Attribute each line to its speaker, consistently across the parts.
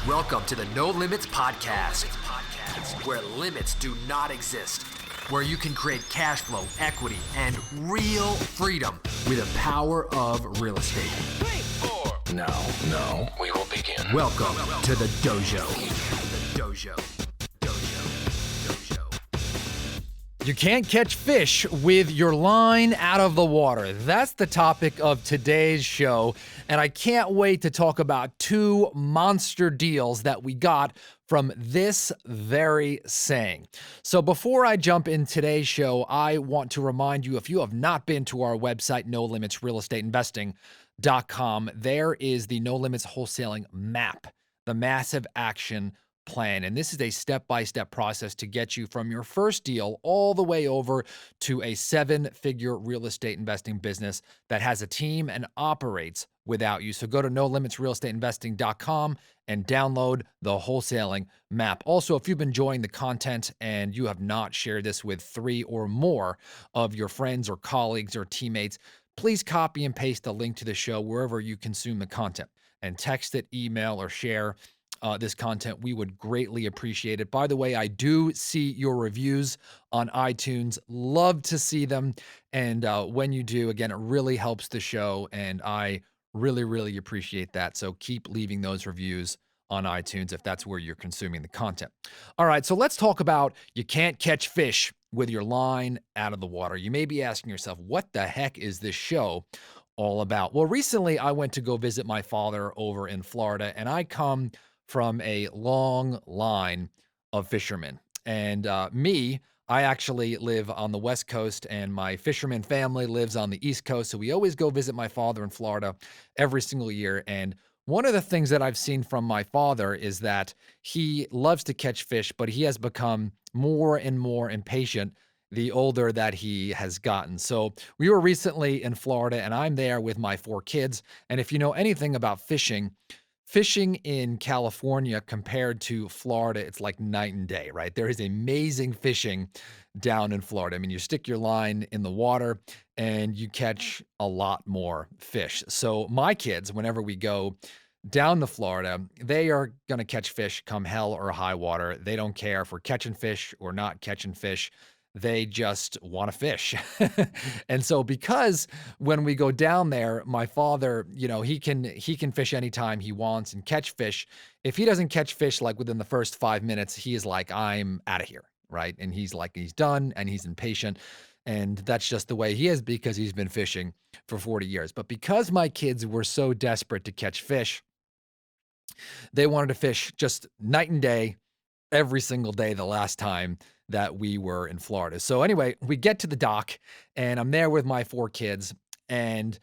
Speaker 1: Welcome to the No Limits Podcast, where limits do not exist, where you can create cash flow, equity, and real freedom with the power of real estate.
Speaker 2: 3, 4. Now, we will begin.
Speaker 1: Welcome to the dojo.
Speaker 3: You can't catch fish with your line out of the water. That's the topic of today's show, and I can't wait to talk about two monster deals that we got from this very saying. So before I jump in today's show, I want to remind you, if you have not been to our website, nolimitsrealestateinvesting.com, there is the No Limits Wholesaling Map, the Massive Action Plan. And this is a step-by-step process to get you from your first deal all the way over to a 7-figure real estate investing business that has a team and operates without you. So go to nolimitsrealestateinvesting.com and download the wholesaling map. Also, if you've been enjoying the content and you have not shared this with 3 or more of your friends or colleagues or teammates, please copy and paste the link to the show wherever you consume the content and text it, email, or share this content. We would greatly appreciate it. By the way, I do see your reviews on iTunes. Love to see them. And when you do, again, it really helps the show. And I really, really appreciate that. So keep leaving those reviews on iTunes if that's where you're consuming the content. All right, so let's talk about you can't catch fish with your line out of the water. You may be asking yourself, what the heck is this show all about? Well, recently I went to go visit my father over in Florida, and I come from a long line of fishermen. And I actually live on the West Coast, and my fisherman family lives on the East Coast. So we always go visit my father in Florida every single year. And one of the things that I've seen from my father is that he loves to catch fish, but he has become more and more impatient the older that he has gotten. So we were recently in Florida, and I'm there with my 4 kids. And if you know anything about fishing in California compared to Florida, it's like night and day, right? There is amazing fishing down in Florida. I mean, you stick your line in the water and you catch a lot more fish. So my kids, whenever we go down to Florida, they are going to catch fish come hell or high water. They don't care if we're catching fish or not catching fish. They just want to fish. And so because when we go down there, my father, he can fish anytime he wants and catch fish. If he doesn't catch fish like within the first 5 minutes, he is like, I'm out of here, right? And he's like, he's done and he's impatient. And that's just the way he is because he's been fishing for 40 years. But because my kids were so desperate to catch fish, they wanted to fish just night and day, every single day the last time that we were in Florida. So anyway, we get to the dock and I'm there with my 4 kids, and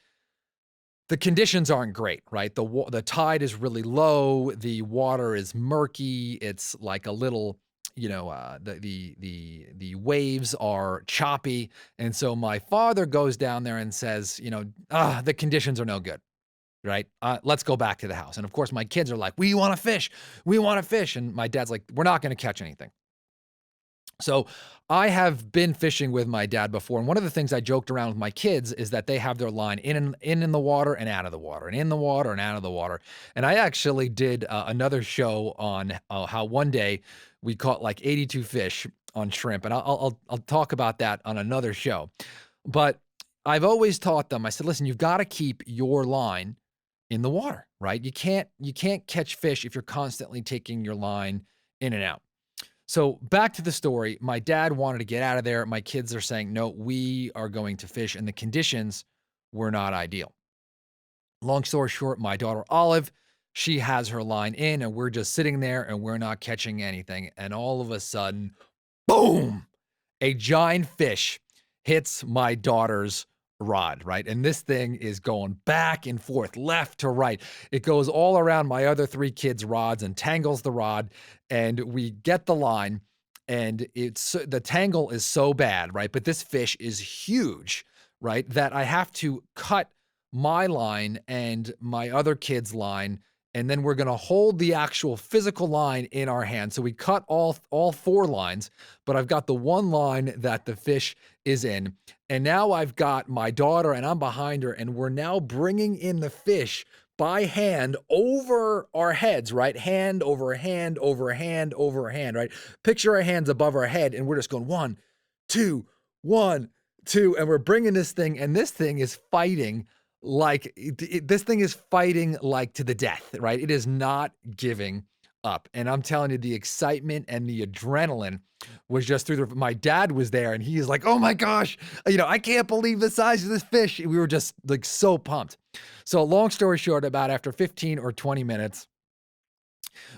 Speaker 3: the conditions aren't great, right? The tide is really low. The water is murky. It's like a little, the waves are choppy. And so my father goes down there and says, the conditions are no good. Right? Let's go back to the house. And of course, my kids are like, we want to fish. We want to fish. And my dad's like, we're not going to catch anything. So I have been fishing with my dad before. And one of the things I joked around with my kids is that they have their line in the water and out of the water, and in the water and out of the water. And I actually did another show on how one day we caught like 82 fish on shrimp. And I'll talk about that on another show. But I've always taught them, I said, listen, you've got to keep your line in the water, right? You can't catch fish if you're constantly taking your line in and out. So back to the story, my dad wanted to get out of there. My kids are saying, no, we are going to fish, and the conditions were not ideal. Long story short, my daughter Olive, she has her line in, and we're just sitting there and we're not catching anything. And all of a sudden, boom, a giant fish hits my daughter's rod, right? And this thing is going back and forth, left to right. It goes all around my other 3 kids' rods and tangles the rod. And we get the line, and the tangle is so bad, right? But this fish is huge, right? That I have to cut my line and my other kid's line, and then we're going to hold the actual physical line in our hand. So we cut all 4 lines, but I've got the one line that the fish is in. And now I've got my daughter and I'm behind her, and we're now bringing in the fish by hand over our heads, right? Hand over hand over hand over hand, right? Picture our hands above our head, and we're just going 1, 2, 1, 2, and we're bringing this thing, and this thing is fighting like this thing is fighting like to the death, right? It is not giving up. And I'm telling you, the excitement and the adrenaline was just through the roof. My dad was there and he's like, oh my gosh, I can't believe the size of this fish. We were just like so pumped. So long story short, about after 15 or 20 minutes,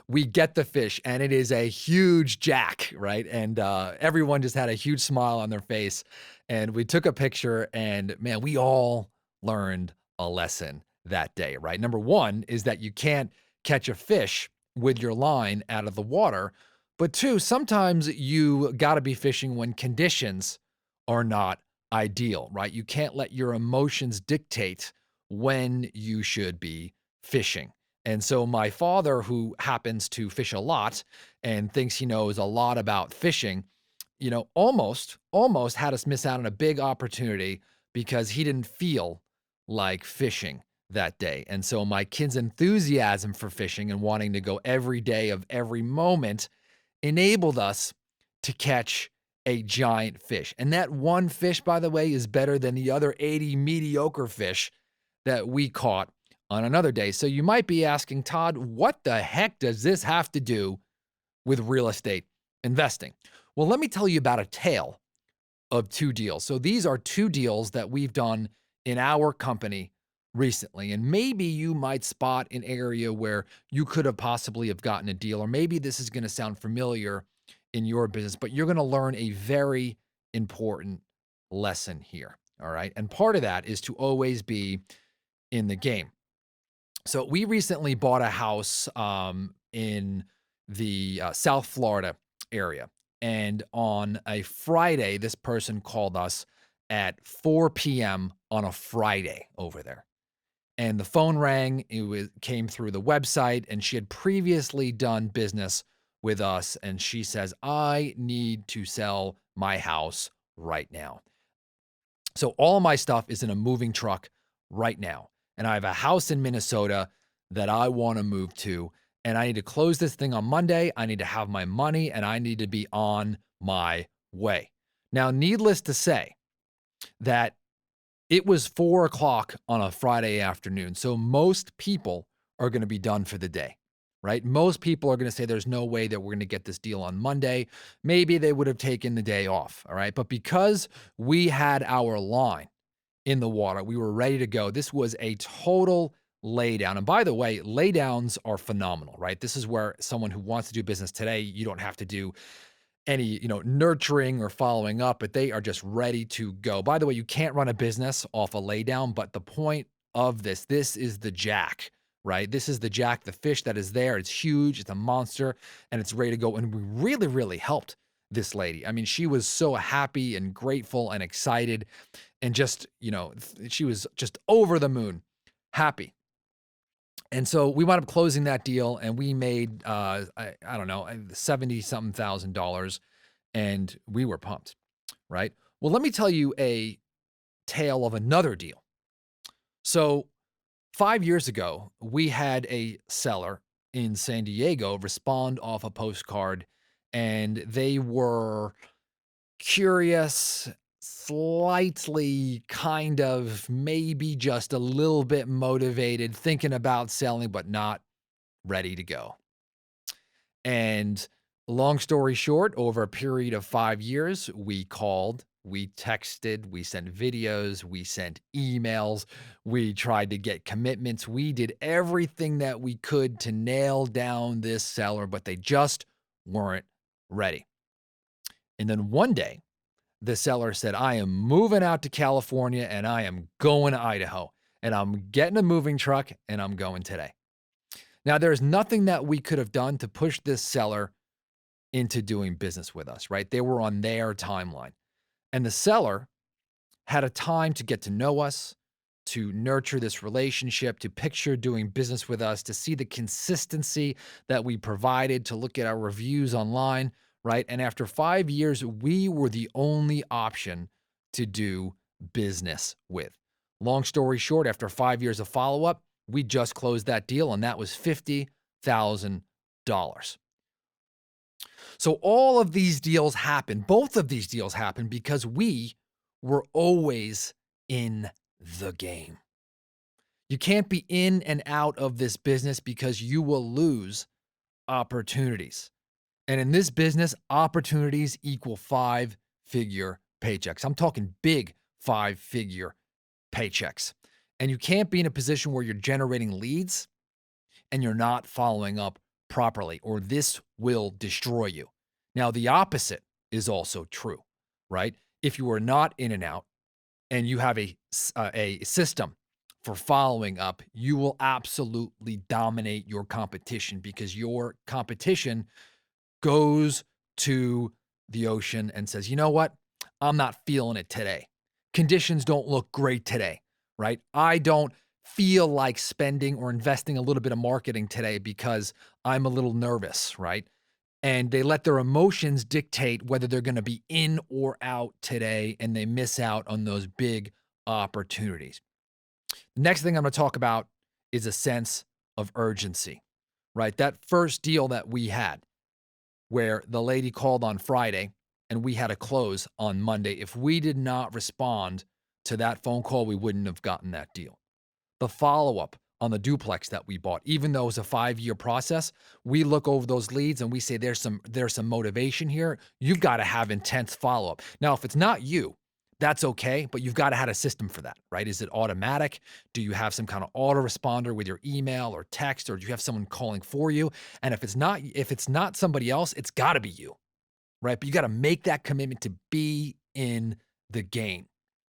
Speaker 3: we get the fish and it is a huge jack, right? And everyone just had a huge smile on their face. And we took a picture and man, we all learned a lesson that day, right? Number one is that you can't catch a fish with your line out of the water. But two, sometimes you got to be fishing when conditions are not ideal, right? You can't let your emotions dictate when you should be fishing. And so my father, who happens to fish a lot and thinks he knows a lot about fishing, almost had us miss out on a big opportunity because he didn't feel like fishing that day. And so my kid's enthusiasm for fishing and wanting to go every day of every moment enabled us to catch a giant fish. And that one fish, by the way, is better than the other 80 mediocre fish that we caught on another day. So you might be asking, Todd, what the heck does this have to do with real estate investing? Well, let me tell you about a tale of two deals. So these are two deals that we've done in our company recently. And maybe you might spot an area where you could have possibly have gotten a deal, or maybe this is going to sound familiar in your business, but you're going to learn a very important lesson here. All right. And part of that is to always be in the game. So we recently bought a house in the South Florida area. And on a Friday, this person called us at 4 p.m. on a Friday over there. And the phone rang, came through the website, and she had previously done business with us. And she says, I need to sell my house right now. So all my stuff is in a moving truck right now. And I have a house in Minnesota that I want to move to. And I need to close this thing on Monday. I need to have my money and I need to be on my way. Now, needless to say that it was 4 o'clock on a Friday afternoon. So most people are going to be done for the day, right? Most people are going to say there's no way that we're going to get this deal on Monday. Maybe they would have taken the day off. All right. But because we had our line in the water, we were ready to go. This was a total laydown. And by the way, laydowns are phenomenal, right? This is where someone who wants to do business today, you don't have to do any, nurturing or following up, but they are just ready to go. By the way, you can't run a business off a laydown, but the point of this is the jack, right? This is the jack, the fish that is there. It's huge. It's a monster and it's ready to go. And we really, really helped this lady. I mean, she was so happy and grateful and excited and just, she was just over the moon happy. And so we wound up closing that deal and we made, I don't know, 70 something $1,000 and we were pumped, right? Well, let me tell you a tale of another deal. So 5 years ago, we had a seller in San Diego respond off a postcard and they were curious, slightly kind of maybe just a little bit motivated, thinking about selling, but not ready to go. And long story short, over a period of 5 years, we called, we texted, we sent videos, we sent emails, we tried to get commitments. We did everything that we could to nail down this seller, but they just weren't ready. And then one day, the seller said, I am moving out to California and I am going to Idaho and I'm getting a moving truck and I'm going today. Now, there's nothing that we could have done to push this seller into doing business with us, right? They were on their timeline. And the seller had a time to get to know us, to nurture this relationship, to picture doing business with us, to see the consistency that we provided, to look at our reviews online, right? And after 5 years, we were the only option to do business with. Long story short, after 5 years of follow-up, We just closed that deal, and that was $50,000. So all of these deals happen, both of these deals happen because we were always in the game. You can't be in and out of this business because you will lose opportunities. And in this business, opportunities equal 5-figure paychecks. I'm talking big 5-figure paychecks. And you can't be in a position where you're generating leads and you're not following up properly, or this will destroy you. Now, the opposite is also true, right? If you are not in and out and you have a system for following up, you will absolutely dominate your competition because your competition goes to the ocean and says, you know what? I'm not feeling it today. Conditions don't look great today, right? I don't feel like spending or investing a little bit of marketing today because I'm a little nervous, right? And they let their emotions dictate whether they're going to be in or out today, and they miss out on those big opportunities. The next thing I'm going to talk about is a sense of urgency, right? That first deal that we had where the lady called on Friday and we had to close on Monday. If we did not respond to that phone call, we wouldn't have gotten that deal. The follow-up on the duplex that we bought, even though it was a 5-year process, we look over those leads and we say, there's some motivation here. You've got to have intense follow-up. Now, if it's not you, that's okay, but you've got to have a system for that, right? Is it automatic? Do you have some kind of autoresponder with your email or text, or do you have someone calling for you? And if it's not somebody else, it's got to be you, right? But you got to make that commitment to be in the game.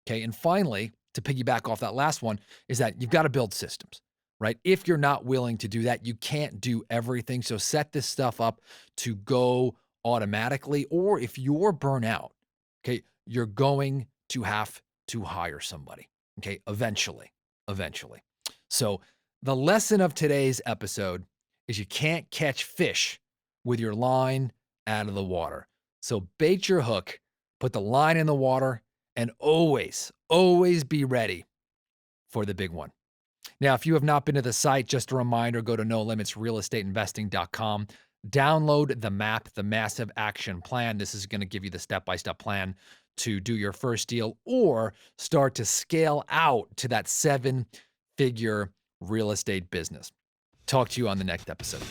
Speaker 3: Okay. And finally, to piggyback off that last one, is that you've got to build systems, right? If you're not willing to do that, you can't do everything. So set this stuff up to go automatically, or if you're burnout, okay, you're going to have to hire somebody, okay, eventually. So the lesson of today's episode is you can't catch fish with your line out of the water. So bait your hook, put the line in the water, and always be ready for the big one. Now, if you have not been to the site, just a reminder, go to nolimitsrealestateinvesting.com. Download the map, the massive action plan. This is going to give you the step-by-step plan to do your first deal or start to scale out to that 7-figure real estate business. Talk to you on the next episode.